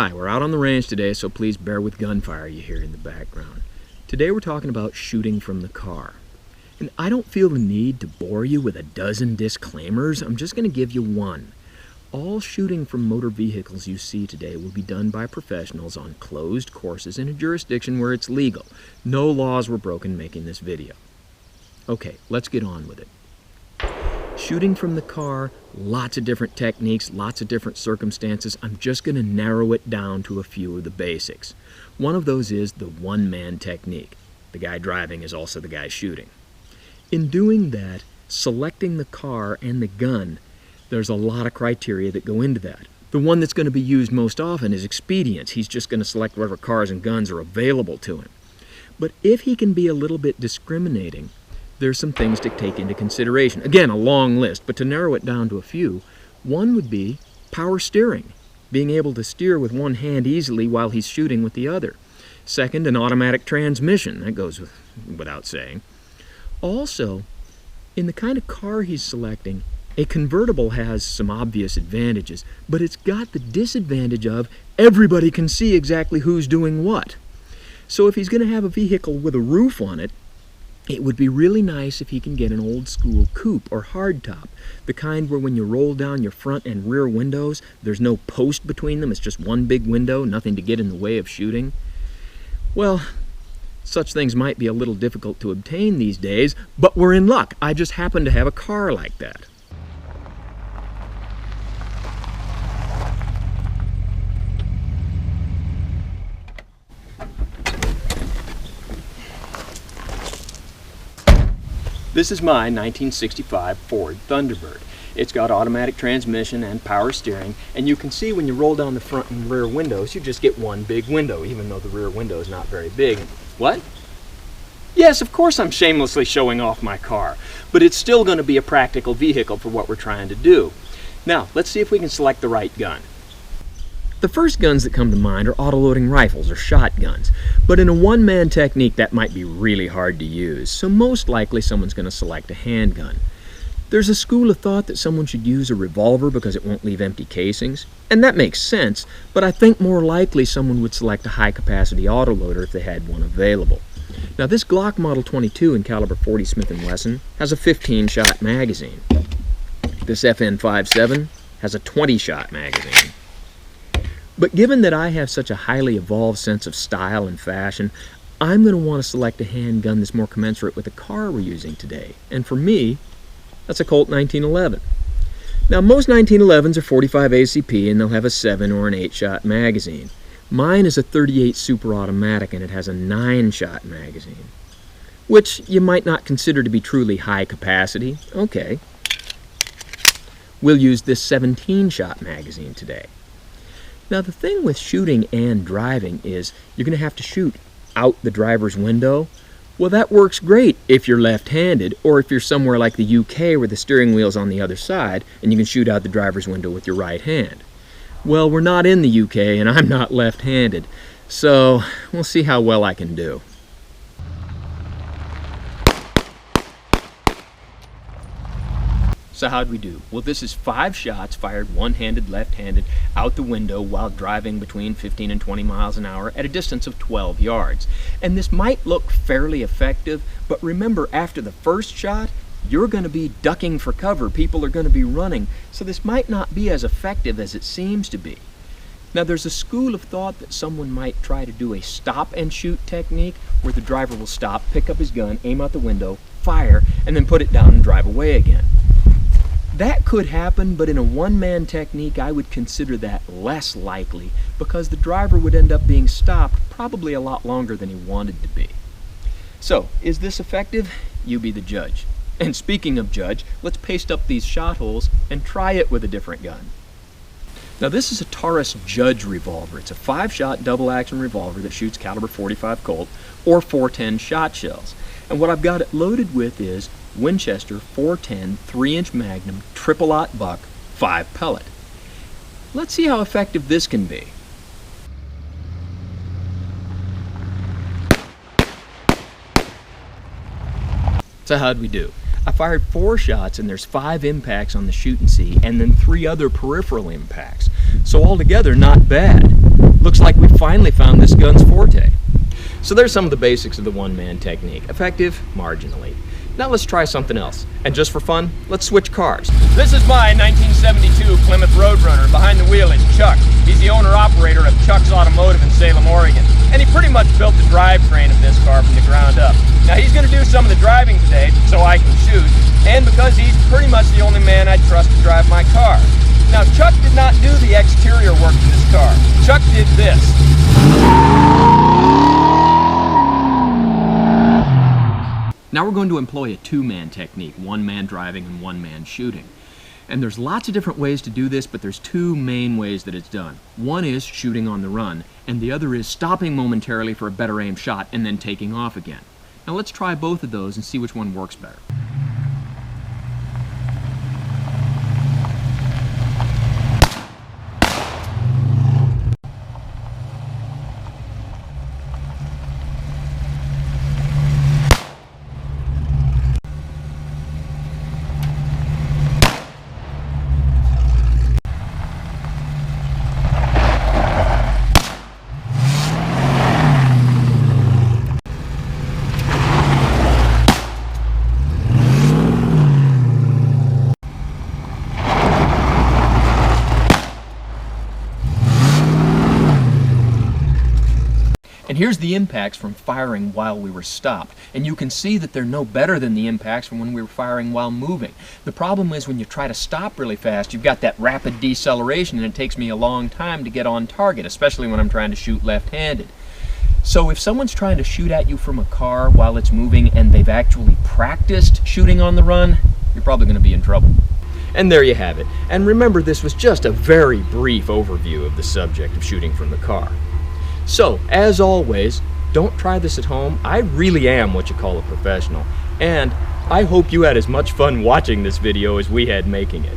Hi, we're out on the range today, so please bear with gunfire you hear in the background. Today we're talking about shooting from the car. And I don't feel the need to bore you with a dozen disclaimers. I'm just going to give you one. All shooting from motor vehicles you see today will be done by professionals on closed courses in a jurisdiction where it's legal. No laws were broken making this video. Okay, let's get on with it. Shooting from the car, lots of different techniques, lots of different circumstances. I'm just going to narrow it down to a few of the basics. One of those is the one-man technique. The guy driving is also the guy shooting. In doing that, selecting the car and the gun, there's a lot of criteria that go into that. The one that's going to be used most often is expedience. He's just going to select whatever cars and guns are available to him. But if he can be a little bit discriminating, there's some things to take into consideration. Again, a long list, but to narrow it down to a few, one would be power steering, being able to steer with one hand easily while he's shooting with the other. Second, an automatic transmission. That goes without saying. Also, in the kind of car he's selecting, a convertible has some obvious advantages, but it's got the disadvantage of everybody can see exactly who's doing what. So if he's going to have a vehicle with a roof on it, it would be really nice if he can get an old school coupe or hardtop, the kind where when you roll down your front and rear windows, there's no post between them, it's just one big window, nothing to get in the way of shooting. Well, such things might be a little difficult to obtain these days, but we're in luck. I just happen to have a car like that. This is my 1965 Ford Thunderbird. It's got automatic transmission and power steering, and you can see when you roll down the front and rear windows, you just get one big window, even though the rear window is not very big. What? Yes, of course I'm shamelessly showing off my car, but it's still going to be a practical vehicle for what we're trying to do. Now, let's see if we can select the right gun. The first guns that come to mind are autoloading rifles or shotguns, but in a one-man technique that might be really hard to use, so most likely someone's going to select a handgun. There's a school of thought that someone should use a revolver because it won't leave empty casings, and that makes sense, but I think more likely someone would select a high-capacity autoloader if they had one available. Now this Glock Model 22 in caliber .40 Smith & Wesson has a 15-shot magazine. This FN57 has a 20-shot magazine. But given that I have such a highly evolved sense of style and fashion, I'm going to want to select a handgun that's more commensurate with the car we're using today. And for me, that's a Colt 1911. Now most 1911s are 45 ACP and they'll have a 7 or an 8-shot magazine. Mine is a 38 Super Automatic and it has a 9-shot magazine, which you might not consider to be truly high capacity. Okay. We'll use this 17-shot magazine today. Now the thing with shooting and driving is you're going to have to shoot out the driver's window. Well, that works great if you're left-handed, or if you're somewhere like the UK where the steering wheel's on the other side and you can shoot out the driver's window with your right hand. Well, we're not in the UK and I'm not left-handed, so we'll see how well I can do. So how'd we do? Well, this is 5 shots fired one-handed, left-handed, out the window while driving between 15 and 20 miles an hour at a distance of 12 yards. And this might look fairly effective, but remember, after the first shot, you're going to be ducking for cover. People are going to be running, so this might not be as effective as it seems to be. Now, there's a school of thought that someone might try to do a stop-and-shoot technique where the driver will stop, pick up his gun, aim out the window, fire, and then put it down and drive away again. That could happen, but in a one-man technique, I would consider that less likely because the driver would end up being stopped probably a lot longer than he wanted to be. So, is this effective? You be the judge. And speaking of judge, let's paste up these shot holes and try it with a different gun. Now this is a Taurus Judge revolver. It's a 5-shot double-action revolver that shoots caliber .45 Colt or .410 shot shells. And what I've got it loaded with is Winchester .410 3-inch Magnum triple-aught buck 5 pellet. Let's see how effective this can be. So how'd we do? I fired 4 shots and there's 5 impacts on the shoot and see and then 3 other peripheral impacts. So altogether not bad. Looks like we finally found this gun's forte. So there's some of the basics of the one-man technique. Effective, marginally. Now let's try something else. And just for fun, let's switch cars. This is my 1972 Plymouth Roadrunner. Behind the wheel is Chuck. He's the owner-operator of Chuck's Automotive in Salem, Oregon. And he pretty much built the drivetrain of this car from the ground up. Now he's going to do some of the driving today so I can shoot, and because he's pretty much the only man I'd trust to drive my car. Now Chuck did not do the exterior work to this car. Chuck did this. Now we're going to employ a two-man technique, one man driving and one man shooting. And there's lots of different ways to do this, but there's two main ways that it's done. One is shooting on the run, and the other is stopping momentarily for a better aim shot and then taking off again. Now let's try both of those and see which one works better. And here's the impacts from firing while we were stopped. And you can see that they're no better than the impacts from when we were firing while moving. The problem is when you try to stop really fast, you've got that rapid deceleration, and it takes me a long time to get on target, especially when I'm trying to shoot left-handed. So if someone's trying to shoot at you from a car while it's moving and they've actually practiced shooting on the run, you're probably going to be in trouble. And there you have it. And remember, this was just a very brief overview of the subject of shooting from the car. So, as always, don't try this at home. I really am what you call a professional, and I hope you had as much fun watching this video as we had making it.